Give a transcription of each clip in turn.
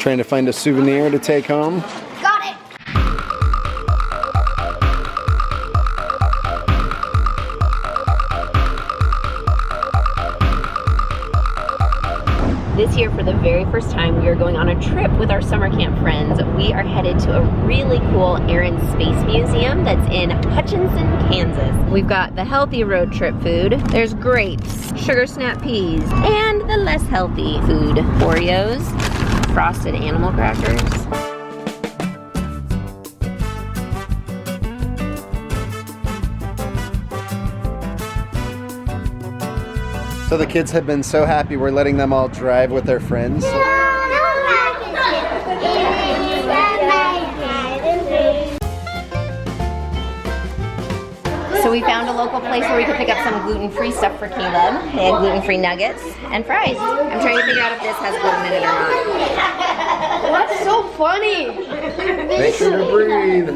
Trying to find a souvenir to take home. Got it! This year, for the very first time, we are going on a trip with our summer camp friends. We are headed to a really cool Air and Space Museum that's in Hutchinson, Kansas. We've got the healthy road trip food. There's grapes, sugar snap peas, and the less healthy food. Oreos, frosted animal crackers. So the kids have been so happy we're letting them all drive with their friends. So we found a local place where we could pick up some gluten-free stuff for Caleb. They had gluten-free nuggets and fries. I'm trying to figure out if this has gluten in it or not. That's so funny! Make sure to breathe.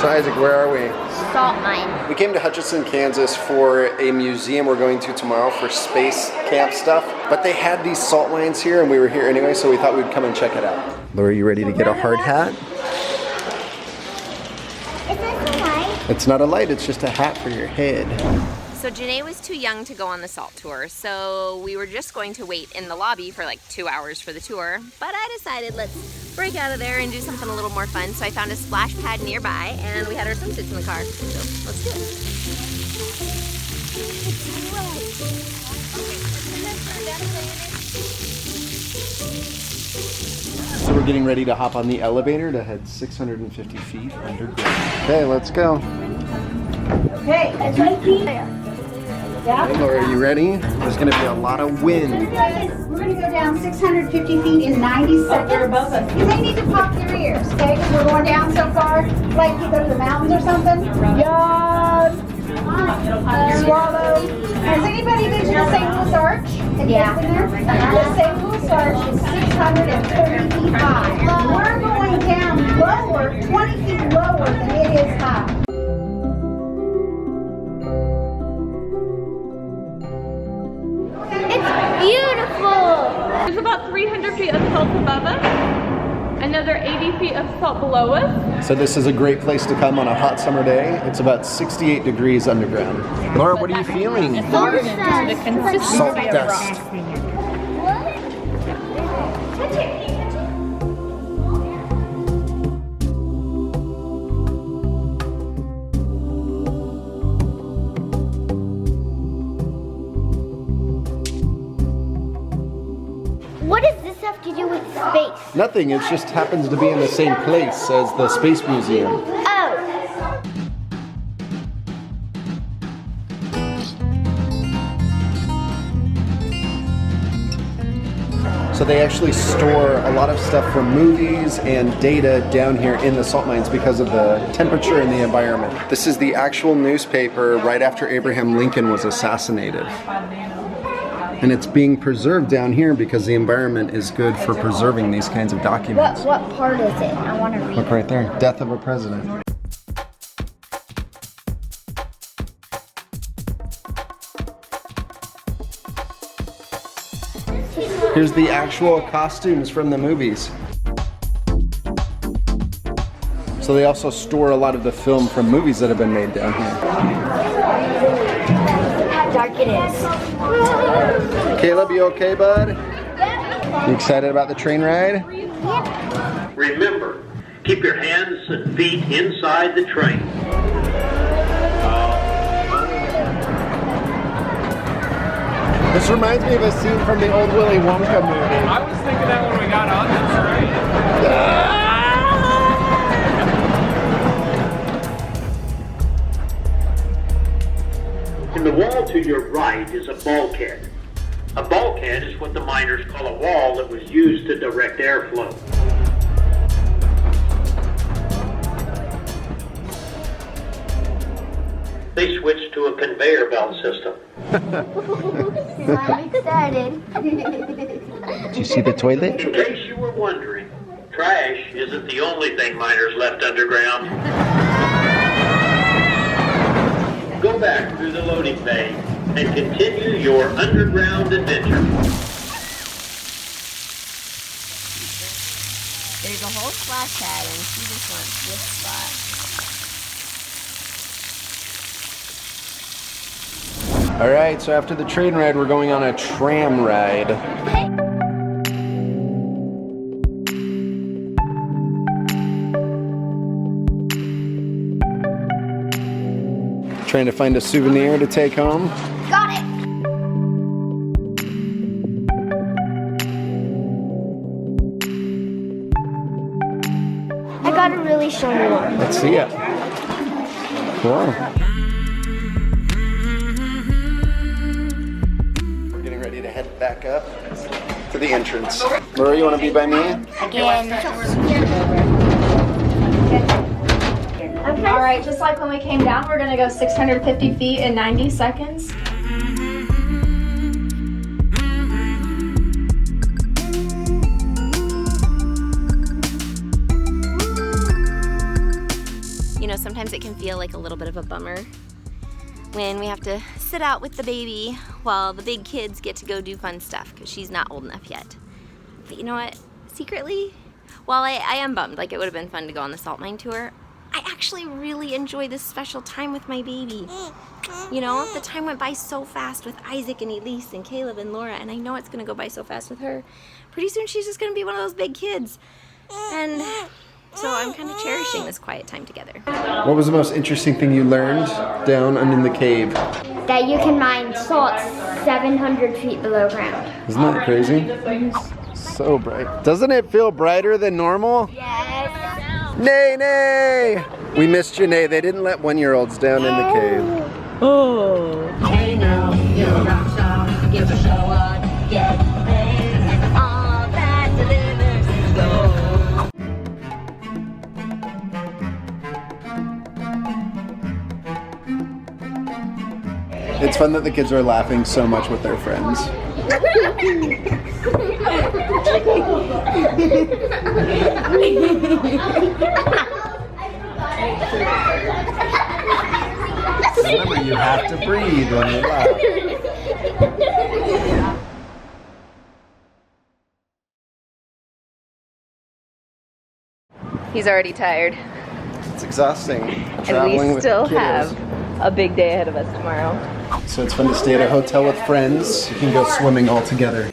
So Isaac, where are we? Salt mine. We came to Hutchinson, Kansas for a museum we're going to tomorrow for space camp stuff. But they had these salt mines here and we were here anyway, so we thought we'd come and check it out. Laura, you ready to get a hard hat? Is this a light? It's not a light, it's just a hat for your head. So Janae was too young to go on the salt tour, so we were just going to wait in the lobby for like 2 hours for the tour. But I decided let's break out of there and do something a little more fun. So I found a splash pad nearby and we had our swimsuits in the car. So let's do it. So we're getting ready to hop on the elevator to head 650 feet underground. Okay, let's go. Okay, it's right here. Yeah. Hey Laura, are you ready? There's gonna be a lot of wind. We're going to go down 650 feet in 90 seconds. They're above us. You may need to pop your ears, okay? Because we're going down so far, like you go to the mountains or something. Yawn. Swallow. Has anybody been to the St. Louis Arch? Have you guys been there? The St. Louis Arch is 630 feet high. We're going down lower, 20 feet lower than it is high. There's about 300 feet of salt above us, another 80 feet of salt below us. So this is a great place to come on a hot summer day. It's about 68 degrees underground. Laura, what are you feeling? Salt dust. Salt dust. What does this have to do with space? Nothing, it just happens to be in the same place as the Space Museum. Oh. So they actually store a lot of stuff from movies and data down here in the salt mines because of the temperature and the environment. This is the actual newspaper right after Abraham Lincoln was assassinated. And it's being preserved down here because the environment is good for preserving these kinds of documents. What part is it? I want to read. Look right there, death of a president. Here's the actual costumes from the movies. So they also store a lot of the film from movies that have been made down here. How dark it is. Caleb, you okay, bud? You excited about the train ride? Remember, keep your hands and feet inside the train. This reminds me of a scene from the old Willy Wonka movie. I was thinking that when we got on this train. In the wall to your right is a bulkhead. A bulkhead is what the miners call a wall that was used to direct airflow. they switched to a conveyor belt system. I'm excited. Do you see the toilet? In case you were wondering, trash isn't the only thing miners left underground. Go back through the loading bay and continue your underground adventure. There's a whole splash pad and she just wants this spot. All right, so after the train ride, we're going on a tram ride. Trying to find a souvenir to take home. Got it. I got a really shiny one. Let's see it. Cool. We're getting ready to head back up to the entrance. Laura, you want to be by me? Again. All right, just like when we came down, we're gonna go 650 feet in 90 seconds. You know, sometimes it can feel like a little bit of a bummer when we have to sit out with the baby while the big kids get to go do fun stuff because she's not old enough yet. But you know what? Secretly, while I am bummed, like it would have been fun to go on the salt mine tour, I actually really enjoy this special time with my baby. You know, the time went by so fast with Isaac and Elise and Caleb and Laura, and I know it's gonna go by so fast with her. Pretty soon she's just gonna be one of those big kids. And so I'm kind of cherishing this quiet time together. What was the most interesting thing you learned down in the cave? That you can mine salt 700 feet below ground. Isn't that crazy? So bright. Doesn't it feel brighter than normal? Yes. Nay, nay! We missed Janae. They didn't let 1-year-olds down in the cave. Oh. Hey now, you're a rock star. Give a show up, get paid. All that delivers is gold. It's fun that the kids are laughing so much with their friends. Remember, you have to breathe when you laugh. He's already tired. It's exhausting. And Traveling we with still kiddos. have a big day ahead of us tomorrow. So it's fun to stay at a hotel with friends. You can go swimming all together.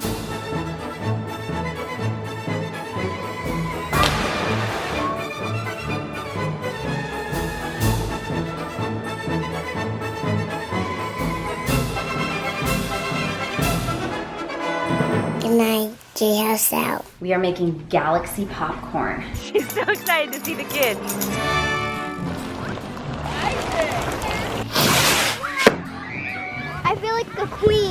Good night, J-House out. We are making galaxy popcorn. She's so excited to see the kids. I feel like a queen.